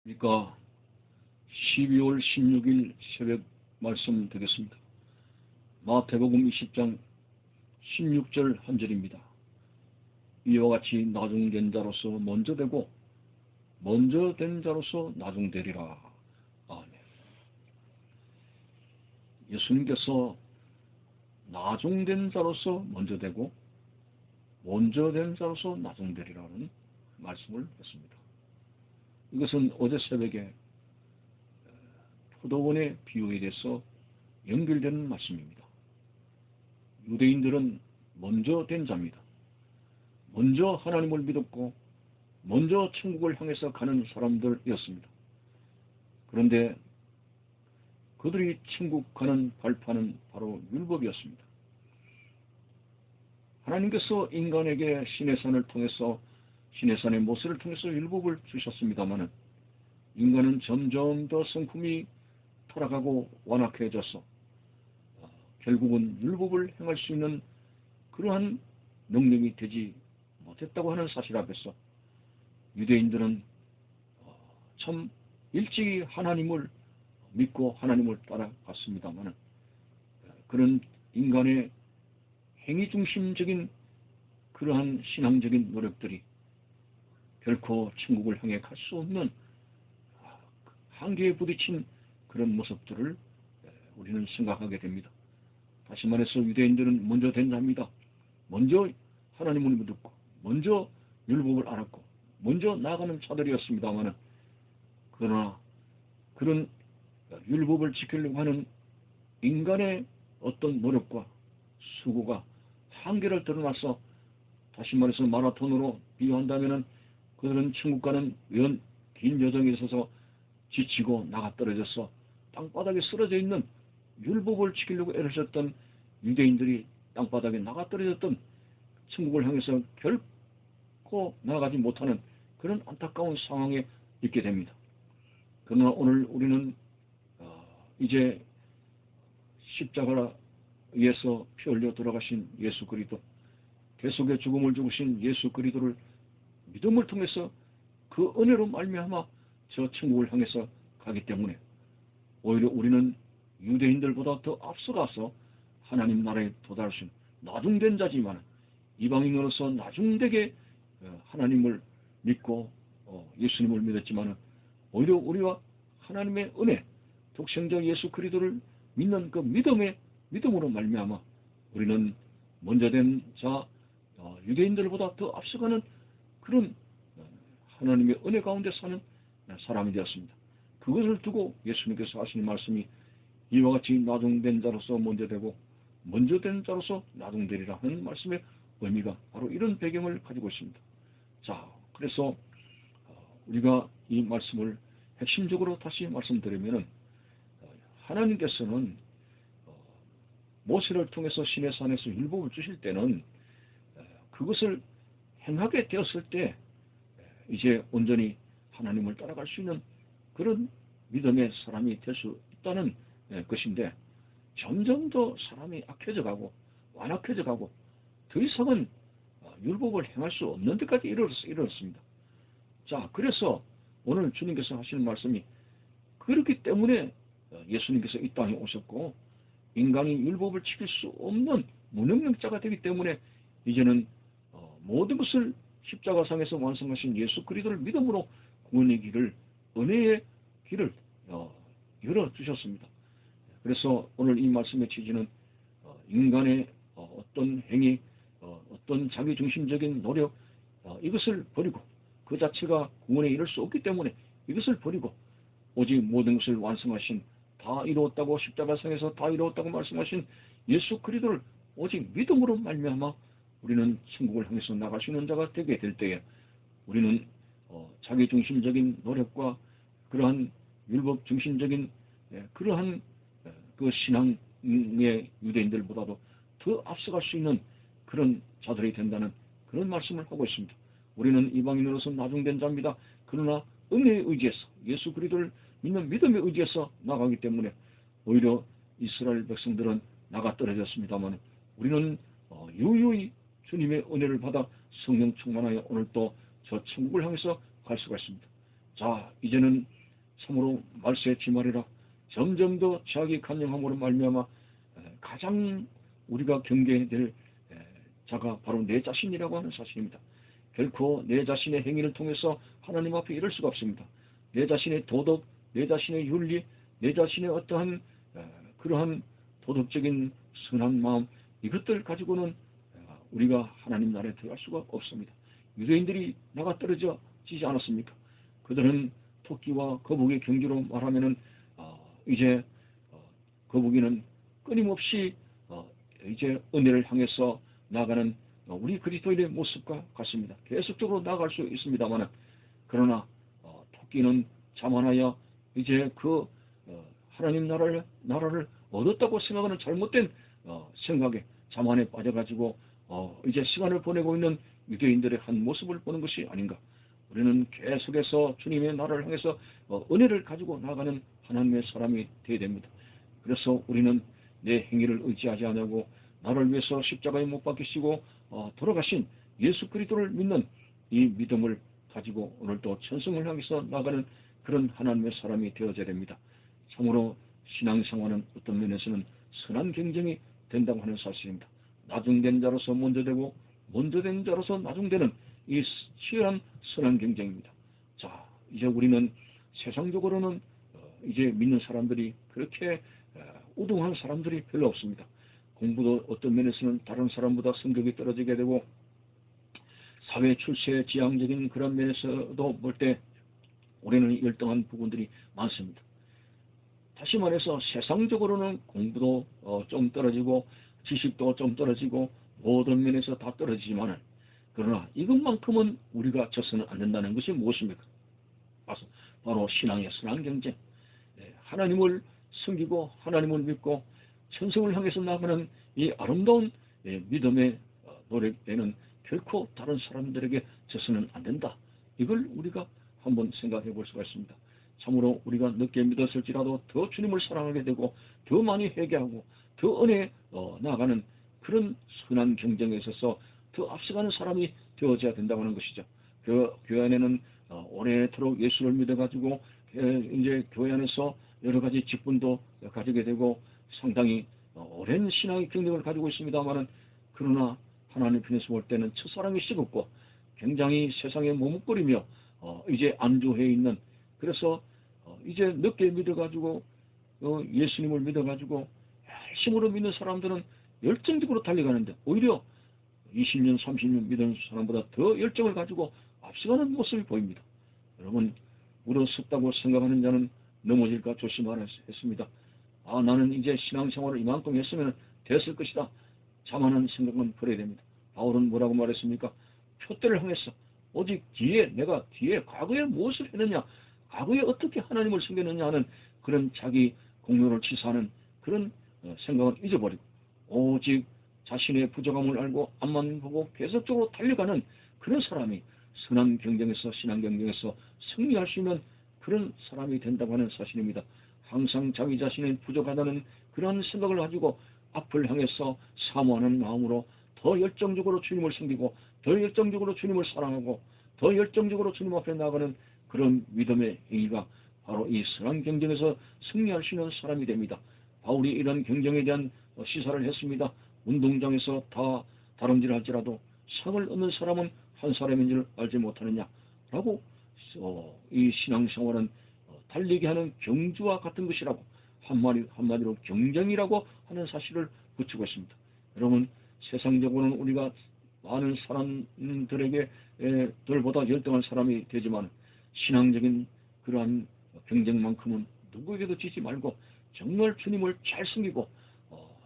그러니까 12월 16일 새벽 말씀 되겠습니다. 마태복음 20장 16절 한 절입니다. 이와 같이 나중된 자로서 먼저 되고 먼저 된 자로서 나중되리라. 아멘. 예수님께서 나중된 자로서 먼저 되고 먼저 된 자로서 나중되리라는 말씀을 했습니다. 이것은 어제 새벽에 포도원의 비유에 대해서 연결되는 말씀입니다. 유대인들은 먼저 된 자입니다. 먼저 하나님을 믿었고 먼저 천국을 향해서 가는 사람들이었습니다. 그런데 그들이 천국 가는 발판은 바로 율법이었습니다. 하나님께서 인간에게 시내산을 통해서 시내산의 모세를 통해서 율법을 주셨습니다마는 인간은 점점 더 성품이 타락하고 완악해져서 결국은 율법을 행할 수 있는 그러한 능력이 되지 못했다고 하는 사실 앞에서 유대인들은 참 일찍이 하나님을 믿고 하나님을 따라갔습니다마는 그런 인간의 행위 중심적인 그러한 신앙적인 노력들이 결코 천국을 향해 갈 수 없는 한계에 부딪힌 그런 모습들을 우리는 생각하게 됩니다. 다시 말해서 유대인들은 먼저 된 자입니다. 먼저 하나님을 믿었고 먼저 율법을 알았고 먼저 나아가는 자들이었습니다마는 그러나 그런 율법을 지키려고 하는 인간의 어떤 노력과 수고가 한계를 드러나서 다시 말해서 마라톤으로 비유한다면 그들은 천국 가는 긴 여정에 있어서 지치고 나가 떨어져서 땅바닥에 쓰러져 있는 율법을 지키려고 애를 썼던 유대인들이 땅바닥에 나가 떨어졌던 천국을 향해서 결코 나아가지 못하는 그런 안타까운 상황에 있게 됩니다. 그러나 오늘 우리는 이제 십자가에서 피 흘려 돌아가신 예수 그리스도, 대속의 죽음을 죽으신 예수 그리스도를 믿음을 통해서 그 은혜로 말미암아 저 천국을 향해서 가기 때문에 오히려 우리는 유대인들보다 더 앞서가서 하나님 나라에 도달할 수 있는 나중된 자지만 이방인으로서 나중되게 하나님을 믿고 예수님을 믿었지만 오히려 우리와 하나님의 은혜, 독생자 예수 그리스도를 믿는 그 믿음으로 말미암아 우리는 먼저 된 자 유대인들보다 더 앞서가는 그런 하나님의 은혜 가운데 사는 사람이 되었습니다. 그것을 두고 예수님께서 하시는 말씀이 이와 같이 나중된 자로서 먼저 되고 먼저 된 자로서 나중되리라 하는 말씀의 의미가 바로 이런 배경을 가지고 있습니다. 자, 그래서 우리가 이 말씀을 핵심적으로 다시 말씀드리면은 하나님께서는 모세를 통해서 시내산에서 율법을 주실 때는 그것을 행하게 되었을 때 이제 온전히 하나님을 따라갈 수 있는 그런 믿음의 사람이 될 수 있다는 것인데 점점 더 사람이 악해져 가고 완악해져 가고 더 이상은 율법을 행할 수 없는 데까지 이르렀습니다. 자, 그래서 오늘 주님께서 하시는 말씀이 그렇기 때문에 예수님께서 이 땅에 오셨고 인간이 율법을 지킬 수 없는 무능력자가 되기 때문에 이제는 모든 것을 십자가상에서 완성하신 예수 그리스도를 믿음으로 구원의 길을 은혜의 길을 열어주셨습니다. 그래서 오늘 이 말씀의 취지는 인간의 어떤 행위, 어떤 자기중심적인 노력 이것을 버리고 그 자체가 구원에 이를 수 없기 때문에 이것을 버리고 오직 모든 것을 완성하신 다 이루었다고 십자가상에서 다 이루었다고 말씀하신 예수 그리스도를 오직 믿음으로 말미암아 우리는 천국을 향해서 나갈 수 있는 자가 되게 될 때에 우리는 자기중심적인 노력과 그러한 율법 중심적인 그러한 그 신앙의 유대인들보다도 더 앞서갈 수 있는 그런 자들이 된다는 그런 말씀을 하고 있습니다. 우리는 이방인으로서 나중된 자입니다. 그러나 은혜에 의지해서 예수 그리스도를 믿는 믿음에 의지해서 나가기 때문에 오히려 이스라엘 백성들은 나가 떨어졌습니다만 우리는 유유히 주님의 은혜를 받아 성령 충만하여 오늘 또 저 천국을 향해서 갈 수가 있습니다. 자, 이제는 참으로 말세의 지말이라 점점 더 자기 간영함으로 말미암아 가장 우리가 경계해야 될 자가 바로 내 자신이라고 하는 사실입니다. 결코 내 자신의 행위를 통해서 하나님 앞에 이를 수가 없습니다. 내 자신의 도덕, 내 자신의 윤리, 내 자신의 어떠한 그러한 도덕적인 선한 마음, 이것들 가지고는 우리가 하나님 나라에 들어갈 수가 없습니다. 유대인들이 나가 떨어지지 않았습니까? 그들은 토끼와 거북이의 경주로 말하면은 이제 거북이는 끊임없이 이제 은혜를 향해서 나가는 우리 그리스도인의 모습과 같습니다. 계속적으로 나아갈 수 있습니다만, 그러나 토끼는 자만하여 이제 그 하나님 나라를 얻었다고 생각하는 잘못된 생각에 자만에 빠져가지고 이제 시간을 보내고 있는 유대인들의 한 모습을 보는 것이 아닌가. 우리는 계속해서 주님의 나라를 향해서 은혜를 가지고 나가는 하나님의 사람이 되어야 됩니다. 그래서 우리는 내 행위를 의지하지 않냐고 나를 위해서 십자가에 못 박히시고 돌아가신 예수 그리스도를 믿는 이 믿음을 가지고 오늘도 천성을 향해서 나가는 그런 하나님의 사람이 되어져야 됩니다. 참으로 신앙생활은 어떤 면에서는 선한 경쟁이 된다고 하는 사실입니다. 나중된 자로서 먼저 되고 먼저 된 자로서 나중되는 이 치열한 선한 경쟁입니다. 자, 이제 우리는 세상적으로는 이제 믿는 사람들이 그렇게 우등한 사람들이 별로 없습니다. 공부도 어떤 면에서는 다른 사람보다 성격이 떨어지게 되고 사회 출세 지향적인 그런 면에서도 볼 때 우리는 열등한 부분들이 많습니다. 다시 말해서 세상적으로는 공부도 좀 떨어지고 지식도 좀 떨어지고 모든 면에서 다 떨어지지만, 그러나 이것만큼은 우리가 져서는 안 된다는 것이 무엇입니까? 바로 신앙의 선한 경쟁. 하나님을 섬기고 하나님을 믿고 천성을 향해서 나가는 이 아름다운 믿음의 노력에는 결코 다른 사람들에게 져서는 안 된다. 이걸 우리가 한번 생각해 볼 수가 있습니다. 참으로 우리가 늦게 믿었을지라도 더 주님을 사랑하게 되고 더 많이 회개하고 더 은혜에 나아가는 그런 선한 경쟁에 있어서 더 앞서가는 사람이 되어져야 된다고 하는 것이죠. 교회 안에는 오래도록 예수를 믿어가지고 이제 교회 안에서 여러 가지 직분도 가지게 되고 상당히 오랜 신앙의 경력을 가지고 있습니다만은, 그러나 하나님 편에서 볼 때는 첫사랑이 식었고 굉장히 세상에 머뭇거리며 이제 안주해 있는, 그래서 이제 늦게 믿어가지고 예수님을 믿어가지고 열심으로 믿는 사람들은 열정적으로 달려가는데 오히려 20년 30년 믿은 사람보다 더 열정을 가지고 앞서가는 모습이 보입니다. 여러분, 물어섰다고 생각하는 자는 넘어질까 조심하라 했습니다. 나는 이제 신앙생활을 이만큼 했으면 됐을 것이다. 자만한 생각은 버려야 됩니다. 바울은 뭐라고 말했습니까? 표대를 향해서 오직 내가 뒤에 과거에 무엇을 했느냐, 과거에 어떻게 하나님을 섬겼느냐 하는 그런 자기 공로를 치사하는 그런 생각은 잊어버리고 오직 자신의 부족함을 알고 앞만 보고 계속적으로 달려가는 그런 사람이 선한 경쟁에서 신앙 경쟁에서 승리할 수 있는 그런 사람이 된다고 하는 사실입니다. 항상 자기 자신이 부족하다는 그런 생각을 가지고 앞을 향해서 사모하는 마음으로 더 열정적으로 주님을 섬기고 더 열정적으로 주님을 사랑하고 더 열정적으로 주님 앞에 나가는 그런 믿음의 행위가 바로 이 선한 경쟁에서 승리할 수 있는 사람이 됩니다. 바울이 이런 경쟁에 대한 시사를 했습니다. 운동장에서 다 다름질할지라도 상을 얻는 사람은 한 사람인 줄 알지 못하느냐라고 이 신앙생활은 달리게 하는 경주와 같은 것이라고 한마디로 경쟁이라고 하는 사실을 붙이고 있습니다. 여러분, 세상적으로는 우리가 많은 사람들에게 들보다 열등한 사람이 되지만 신앙적인 그러한 경쟁만큼은 누구에게도 지지 말고 정말 주님을 잘 섬기고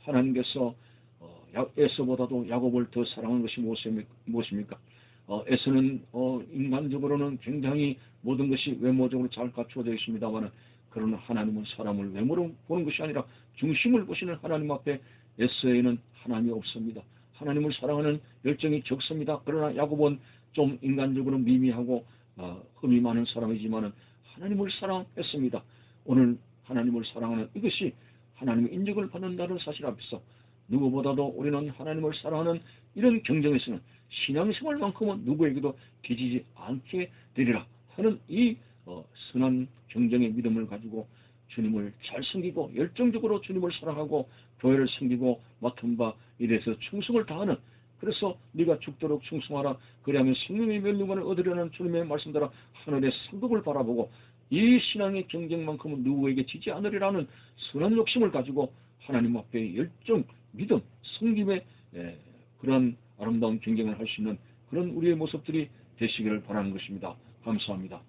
하나님께서 에서보다도 야곱을 더 사랑하는 것이 무엇입니까? 에서는 인간적으로는 굉장히 모든 것이 외모적으로 잘 갖추어져 있습니다만, 그러나 하나님은 사람을 외모로 보는 것이 아니라 중심을 보시는 하나님 앞에 에서에는 하나님이 없습니다. 하나님을 사랑하는 열정이 적습니다. 그러나 야곱은 좀 인간적으로 미미하고 흠이 많은 사람이지만 하나님을 사랑했습니다. 오늘 하나님을 사랑하는 이것이 하나님의 인정을 받는다는 사실 앞에서 누구보다도 우리는 하나님을 사랑하는 이런 경쟁에서는 신앙생활만큼은 누구에게도 뒤지지 않게 되리라 하는 이 선한 경쟁의 믿음을 가지고 주님을 잘 섬기고 열정적으로 주님을 사랑하고 교회를 섬기고 맡은 바 일에서 충성을 다하는, 그래서 네가 죽도록 충성하라 그리하면 생명의 멸류관을 얻으려는 주님의 말씀대로 하늘의 상급을 바라보고 이 신앙의 경쟁만큼은 누구에게 지지 않으리라는 선한 욕심을 가지고 하나님 앞에 열정, 믿음, 섬김의 그런 아름다운 경쟁을 할 수 있는 그런 우리의 모습들이 되시기를 바라는 것입니다. 감사합니다.